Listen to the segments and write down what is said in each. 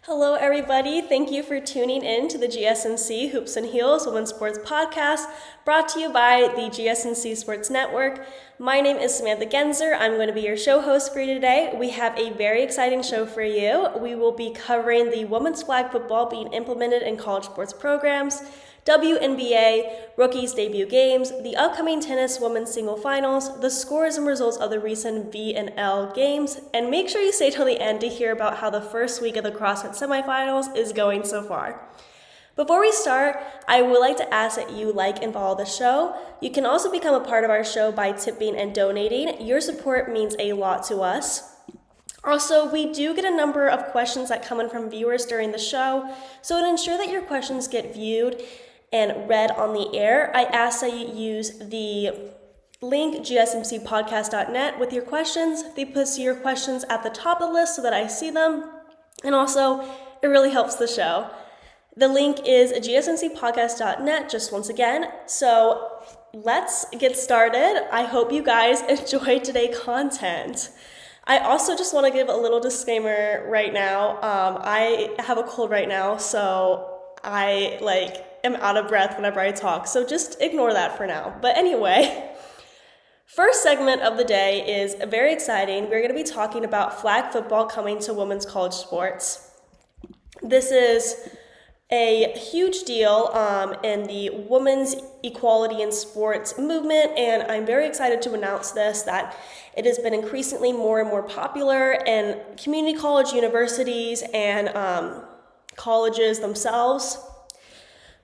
Hello, everybody. Thank you for tuning in to the GSMC Hoops and Heels Women's Sports Podcast, brought to you by the GSMC Sports Network. My name is Samantha Genzer. I'm going to be your show host for you today. We have a very exciting show for you. We will be covering the women's flag football being implemented in college sports programs, WNBA, rookies debut games, the upcoming tennis women's single finals, the scores and results of the recent V&L games, and make sure you stay till the end to hear about how the first week of the CrossFit semifinals is going so far. Before we start, I would like to ask that you like and follow the show. You can also become a part of our show by tipping and donating. Your support means a lot to us. Also, we do get a number of questions that come in from viewers during the show, so to ensure that your questions get viewed and read on the air, I ask that you use the link gsmcpodcast.net with your questions. They put your questions at the top of the list so that I see them, and also it really helps the show. The link is gsmcpodcast.net, just once again. So let's get started. I hope you guys enjoyed today's content. I also just want to give a little disclaimer right now. I have a cold right now, so I am out of breath whenever I talk, so just ignore that for now. But anyway, first segment of the day is very exciting. We're going to be talking about flag football coming to women's college sports. This is a huge deal in the women's equality in sports movement, and I'm very excited to announce that it has been increasingly more and more popular in community college, universities, and colleges themselves.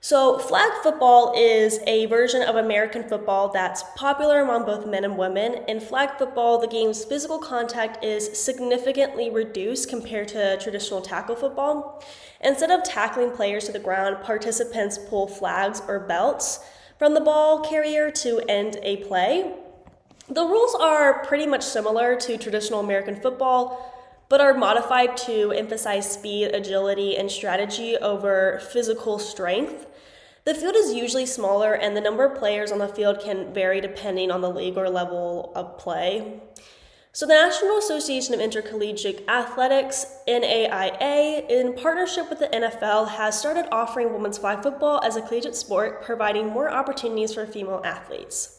So flag football is a version of American football that's popular among both men and women. In flag football, the game's physical contact is significantly reduced compared to traditional tackle football. Instead of tackling players to the ground, participants pull flags or belts from the ball carrier to end a play. The rules are pretty much similar to traditional American football, but are modified to emphasize speed, agility, and strategy over physical strength. The field is usually smaller, and the number of players on the field can vary depending on the league or level of play. So the National Association of Intercollegiate Athletics, NAIA, in partnership with the NFL, has started offering women's flag football as a collegiate sport, providing more opportunities for female athletes.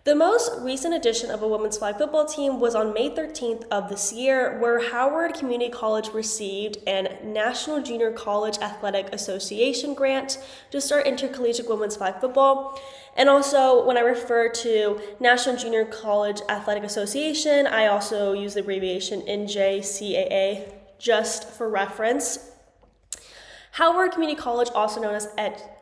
The most recent edition of a women's flag football team was on May 13th of this year, where Howard Community College received a National Junior College Athletic Association grant to start intercollegiate women's flag football. And also, when I refer to National Junior College Athletic Association, I also use the abbreviation NJCAA just for reference. Howard Community College, also known as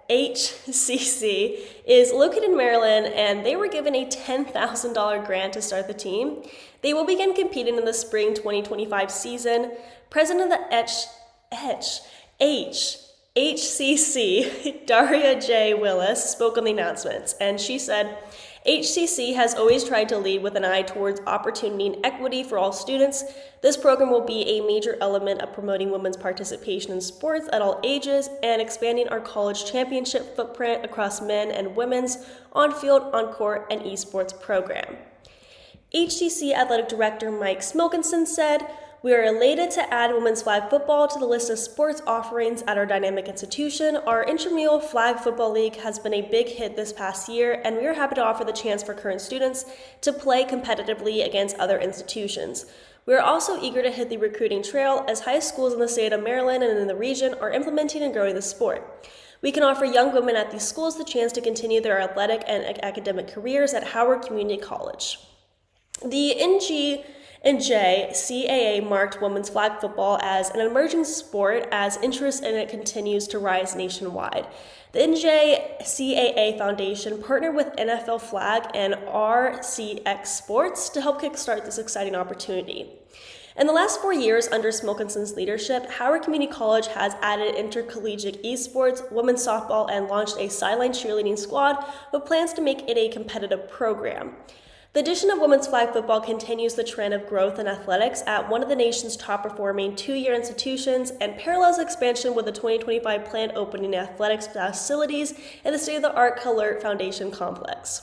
HCC, is located in Maryland, and they were given a $10,000 grant to start the team. They will begin competing in the spring 2025 season. President of the HCC, Daria J. Willis, spoke on the announcements, and she said, HCC has always tried to lead with an eye towards opportunity and equity for all students. This program will be a major element of promoting women's participation in sports at all ages and expanding our college championship footprint across men and women's on-field, on-court, and esports program. HCC Athletic Director Mike Smilkinson said, "We are elated to add women's flag football to the list of sports offerings at our dynamic institution. Our intramural flag football league has been a big hit this past year, and we are happy to offer the chance for current students to play competitively against other institutions. We are also eager to hit the recruiting trail as high schools in the state of Maryland and in the region are implementing and growing the sport. We can offer young women at these schools the chance to continue their athletic and academic careers at Howard Community College." The NJCAA marked women's flag football as an emerging sport as interest in it continues to rise nationwide. The NJCAA Foundation partnered with NFL Flag and RCX Sports to help kickstart this exciting opportunity. In the last 4 years, under Smilkinson's leadership, Howard Community College has added intercollegiate esports, women's softball, and launched a sideline cheerleading squad with plans to make it a competitive program. The addition of women's flag football continues the trend of growth in athletics at one of the nation's top-performing two-year institutions and parallels expansion with the 2025 planned opening of athletics facilities in the state-of-the-art Calert Foundation complex.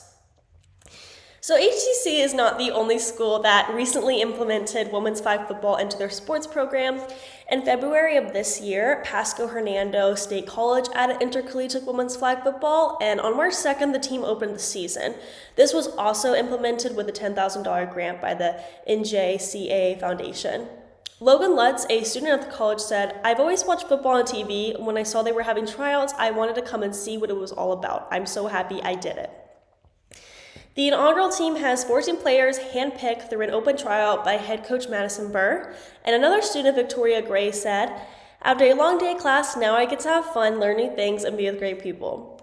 So HTC is not the only school that recently implemented women's flag football into their sports program. In February of this year, Pasco Hernando State College added intercollegiate women's flag football, and on March 2nd, the team opened the season. This was also implemented with a $10,000 grant by the NJCAA Foundation. Logan Lutz, a student at the college, said, "I've always watched football on TV. When I saw they were having tryouts, I wanted to come and see what it was all about. I'm so happy I did it." The inaugural team has 14 players handpicked through an open tryout by head coach Madison Burr, and another student, Victoria Gray, said, "After a long day of class, now I get to have fun, learn new things, and be with great people."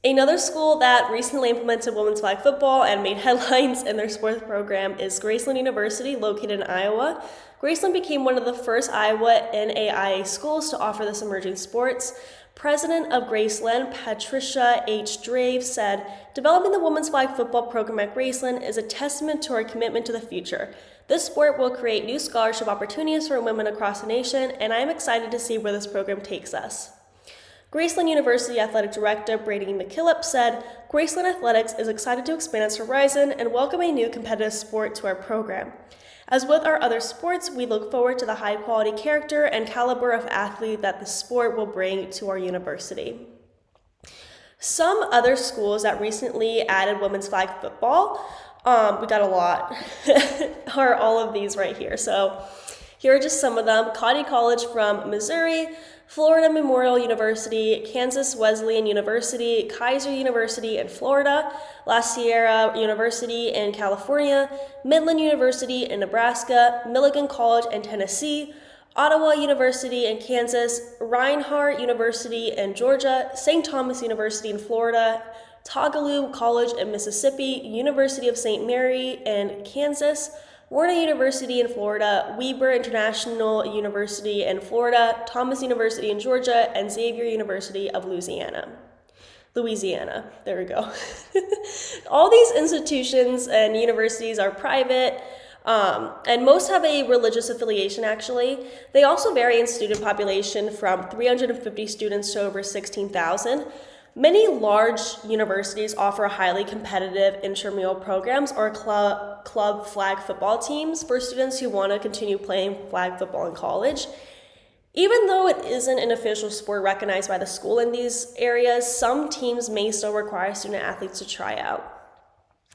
Another school that recently implemented women's flag football and made headlines in their sports program is Graceland University, located in Iowa. Graceland became one of the first Iowa NAIA schools to offer this emerging sports. President of Graceland, Patricia H. Drave, said, "Developing the women's flag football program at Graceland is a testament to our commitment to the future. This sport will create new scholarship opportunities for women across the nation, and I am excited to see where this program takes us." Graceland University Athletic Director Brady McKillop said, "Graceland Athletics is excited to expand its horizon and welcome a new competitive sport to our program. As with our other sports, we look forward to the high-quality character and caliber of athlete that the sport will bring to our university." Some other schools that recently added women's flag football, we got a lot, are all of these right here. So here are just some of them. Cody College from Missouri, Florida Memorial University, Kansas Wesleyan University, Kaiser University in Florida, La Sierra University in California, Midland University in Nebraska, Milligan College in Tennessee, Ottawa University in Kansas, Reinhardt University in Georgia, St. Thomas University in Florida, Tougaloo College in Mississippi, University of St. Mary in Kansas, Warner University in Florida, Weber International University in Florida, Thomas University in Georgia, and Xavier University of Louisiana. There we go. All these institutions and universities are private, and most have a religious affiliation, actually. They also vary in student population from 350 students to over 16,000. Many large universities offer highly competitive intramural programs or club flag football teams for students who want to continue playing flag football in college. Even though it isn't an official sport recognized by the school in these areas, some teams may still require student athletes to try out.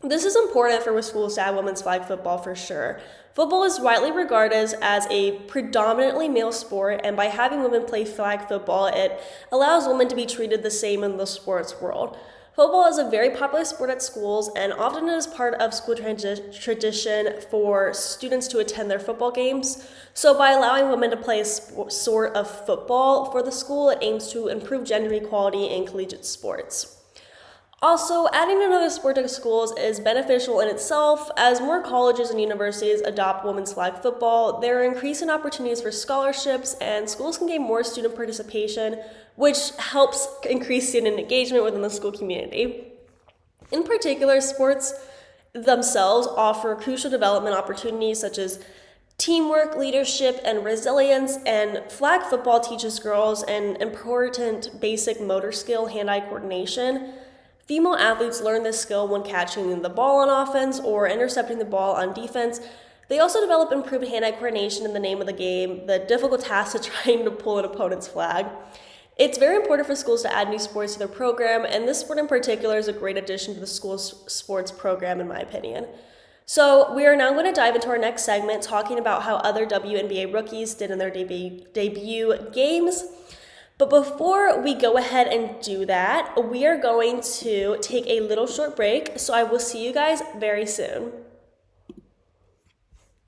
This is important for schools to add women's flag football for sure. Football is widely regarded as a predominantly male sport, and by having women play flag football, it allows women to be treated the same in the sports world. Football is a very popular sport at schools, and often it is part of school tradition for students to attend their football games. So by allowing women to play a sort of football for the school, it aims to improve gender equality in collegiate sports. Also, adding another sport to schools is beneficial in itself. As more colleges and universities adopt women's flag football, there are increasing opportunities for scholarships, and schools can gain more student participation, which helps increase student engagement within the school community. In particular, sports themselves offer crucial development opportunities such as teamwork, leadership, and resilience, and flag football teaches girls an important basic motor skill, hand-eye coordination. Female athletes learn this skill when catching the ball on offense or intercepting the ball on defense. They also develop improved hand-eye coordination in the name of the game, the difficult task of trying to pull an opponent's flag. It's very important for schools to add new sports to their program, and this sport in particular is a great addition to the school's sports program, in my opinion. So we are now going to dive into our next segment, talking about how other WNBA rookies did in their debut games. But before we go ahead and do that, we are going to take a little short break, so I will see you guys very soon.